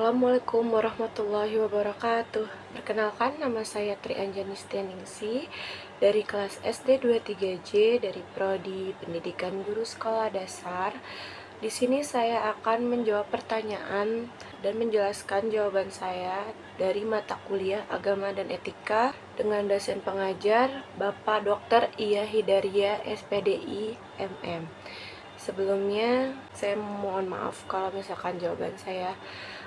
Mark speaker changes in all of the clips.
Speaker 1: Assalamualaikum warahmatullahi wabarakatuh. Perkenalkan, nama saya Tri Anjani Stianingsi dari kelas SD 23J dari Prodi Pendidikan Guru Sekolah Dasar. Di sini saya akan menjawab pertanyaan dan menjelaskan jawaban saya dari mata kuliah Agama dan Etika dengan dosen pengajar Bapak Dr. Iya Hidaria SPDI MM. Sebelumnya, saya mohon maaf kalau misalkan jawaban saya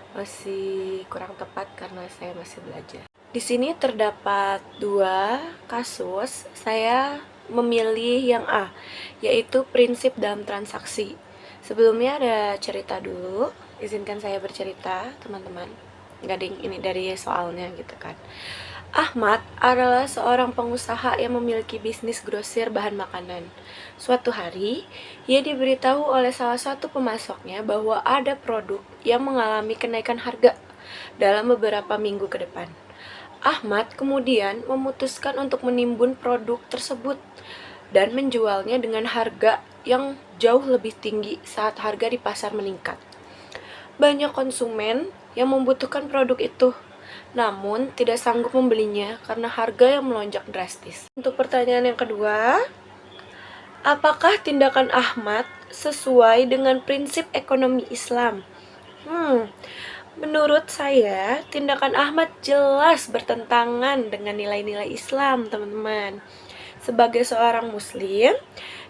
Speaker 1: masih kurang tepat karena saya masih belajar. Di sini terdapat dua kasus. Saya memilih yang A, yaitu prinsip dalam transaksi. Sebelumnya ada cerita dulu. Izinkan saya bercerita, teman-teman. Gading ini dari soalnya gitu kan. Ahmad adalah seorang pengusaha yang memiliki bisnis grosir bahan makanan. Suatu hari, ia diberitahu oleh salah satu pemasoknya bahwa ada produk yang mengalami kenaikan harga dalam beberapa minggu ke depan. Ahmad kemudian memutuskan untuk menimbun produk tersebut dan menjualnya dengan harga yang jauh lebih tinggi saat harga di pasar meningkat. Banyak konsumen yang membutuhkan produk itu, namun tidak sanggup membelinya karena harga yang melonjak drastis. Untuk pertanyaan yang kedua, apakah tindakan Ahmad sesuai dengan prinsip ekonomi Islam? Menurut saya, tindakan Ahmad jelas bertentangan dengan nilai-nilai Islam, teman-teman. Sebagai seorang muslim,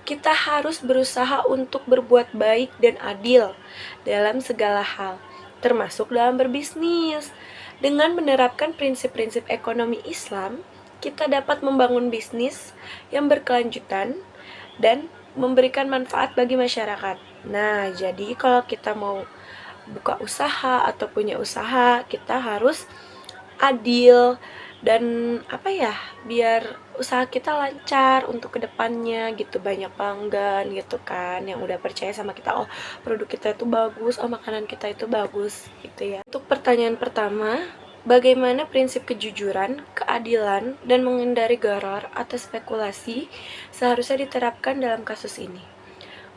Speaker 1: kita harus berusaha untuk berbuat baik dan adil dalam segala hal, termasuk dalam berbisnis. Dengan menerapkan prinsip-prinsip ekonomi Islam, kita dapat membangun bisnis yang berkelanjutan dan memberikan manfaat bagi masyarakat. Nah, jadi kalau kita mau buka usaha atau punya usaha, kita harus adil dan biar usaha kita lancar untuk kedepannya gitu, banyak pelanggan gitu kan yang udah percaya sama kita, oh produk kita itu bagus, oh makanan kita itu bagus gitu ya. Untuk pertanyaan pertama, bagaimana prinsip kejujuran, keadilan, dan menghindari gharar atau spekulasi seharusnya diterapkan dalam kasus ini?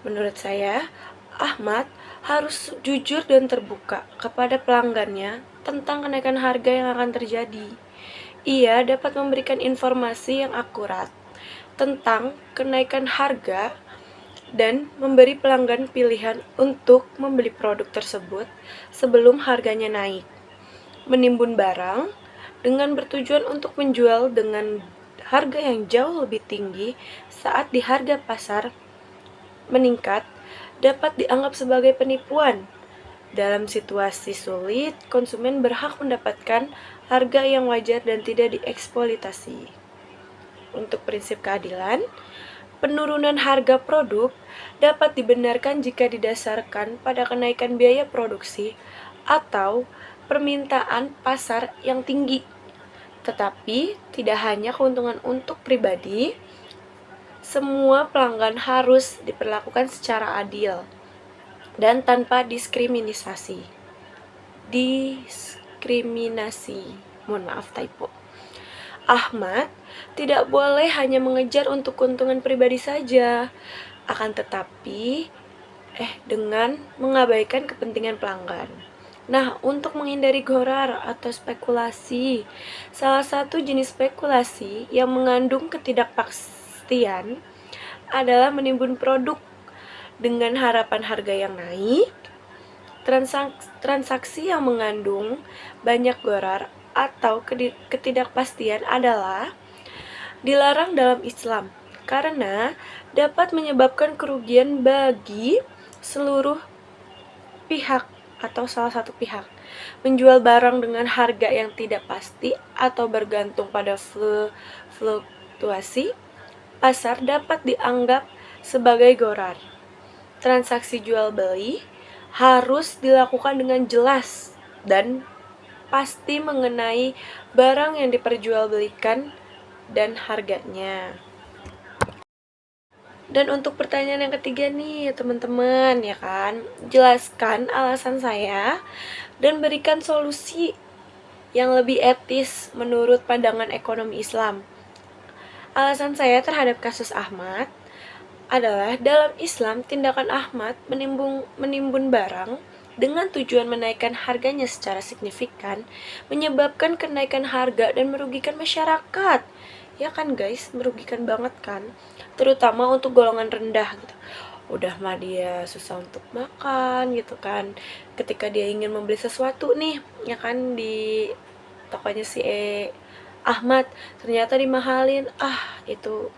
Speaker 1: Menurut saya, Ahmad harus jujur dan terbuka kepada pelanggannya tentang kenaikan harga yang akan terjadi. Ia dapat memberikan informasi yang akurat tentang kenaikan harga dan memberi pelanggan pilihan untuk membeli produk tersebut sebelum harganya naik. Menimbun barang dengan bertujuan untuk menjual dengan harga yang jauh lebih tinggi saat di harga pasar meningkat dapat dianggap sebagai penipuan. Dalam situasi sulit, konsumen berhak mendapatkan harga yang wajar dan tidak dieksploitasi. Untuk prinsip keadilan, penurunan harga produk dapat dibenarkan jika didasarkan pada kenaikan biaya produksi atau permintaan pasar yang tinggi. Tetapi tidak hanya keuntungan untuk pribadi, semua pelanggan harus diperlakukan secara adil dan tanpa diskriminasi. Mohon maaf typo. Ahmad tidak boleh hanya mengejar untuk keuntungan pribadi saja, akan tetapi dengan mengabaikan kepentingan pelanggan. Nah, untuk menghindari gharar atau spekulasi, salah satu jenis spekulasi yang mengandung ketidakpastian adalah menimbun produk dengan harapan harga yang naik. Transaksi yang mengandung banyak gharar atau ketidakpastian adalah dilarang dalam Islam karena dapat menyebabkan kerugian bagi seluruh pihak atau salah satu pihak. Menjual barang dengan harga yang tidak pasti atau bergantung pada fluktuasi pasar dapat dianggap sebagai gharar. Transaksi jual beli harus dilakukan dengan jelas dan pasti mengenai barang yang diperjualbelikan dan harganya. Dan untuk pertanyaan yang ketiga nih teman-teman, ya kan, jelaskan alasan saya dan berikan solusi yang lebih etis menurut pandangan ekonomi Islam. Alasan saya terhadap kasus Ahmad adalah dalam Islam tindakan Ahmad menimbun barang dengan tujuan menaikkan harganya secara signifikan, menyebabkan kenaikan harga dan merugikan masyarakat. Ya kan guys, merugikan banget kan, terutama untuk golongan rendah gitu. Udah mah dia susah untuk makan gitu kan, ketika dia ingin membeli sesuatu nih, ya kan, di tokonya si Ahmad, ternyata dimahalin. Itu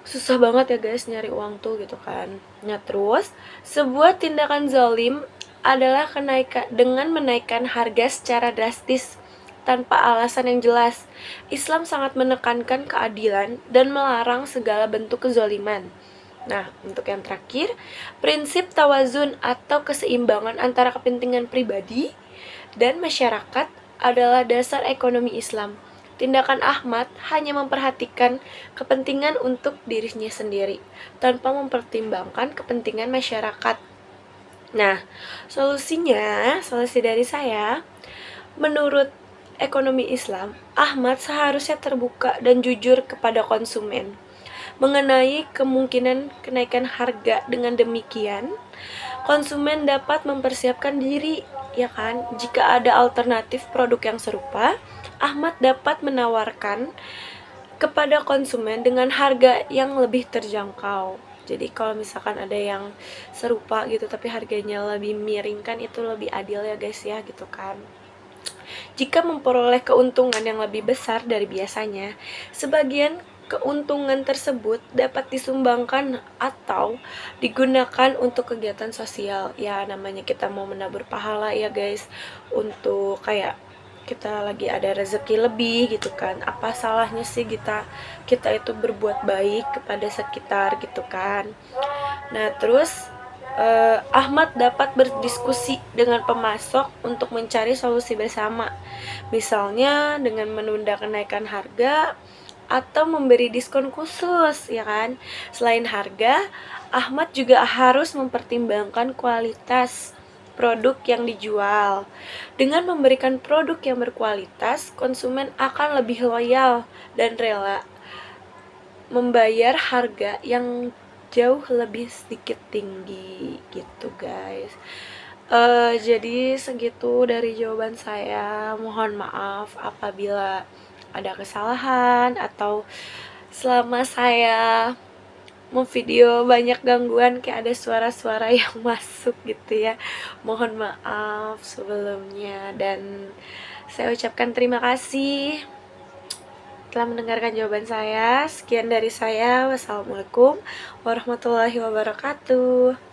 Speaker 1: susah banget ya guys nyari uang tuh gitu kan. Nah terus, sebuah tindakan zalim adalah dengan menaikkan harga secara drastis tanpa alasan yang jelas. Islam sangat menekankan keadilan dan melarang segala bentuk kezaliman. Nah, untuk yang terakhir, prinsip tawazun atau keseimbangan antara kepentingan pribadi dan masyarakat adalah dasar ekonomi Islam. Tindakan Ahmad hanya memperhatikan kepentingan untuk dirinya sendiri, tanpa mempertimbangkan kepentingan masyarakat. Nah, solusi dari saya, menurut ekonomi Islam, Ahmad seharusnya terbuka dan jujur kepada konsumen mengenai kemungkinan kenaikan harga. Dengan demikian, konsumen dapat mempersiapkan diri, ya kan? Jika ada alternatif produk yang serupa, Ahmad dapat menawarkan kepada konsumen dengan harga yang lebih terjangkau. Jadi kalau misalkan ada yang serupa gitu tapi harganya lebih miring, kan itu lebih adil ya guys ya gitu kan. Jika memperoleh keuntungan yang lebih besar dari biasanya, sebagian keuntungan tersebut dapat disumbangkan atau digunakan untuk kegiatan sosial. Ya namanya kita mau menabur pahala ya guys, untuk kayak kita lagi ada rezeki lebih gitu kan. Apa salahnya sih kita itu berbuat baik kepada sekitar gitu kan. Nah terus, Ahmad dapat berdiskusi dengan pemasok untuk mencari solusi bersama. Misalnya dengan menunda kenaikan harga atau memberi diskon khusus, ya kan? Selain harga, Ahmad juga harus mempertimbangkan kualitas produk yang dijual. Dengan memberikan produk yang berkualitas, konsumen akan lebih loyal dan rela membayar harga yang jauh lebih sedikit tinggi gitu guys. Jadi segitu dari jawaban saya. Mohon maaf apabila ada kesalahan atau selama saya video banyak gangguan kayak ada suara-suara yang masuk gitu ya. Mohon maaf sebelumnya, dan saya ucapkan terima kasih telah mendengarkan jawaban saya. Sekian dari saya. Wassalamualaikum warahmatullahi wabarakatuh.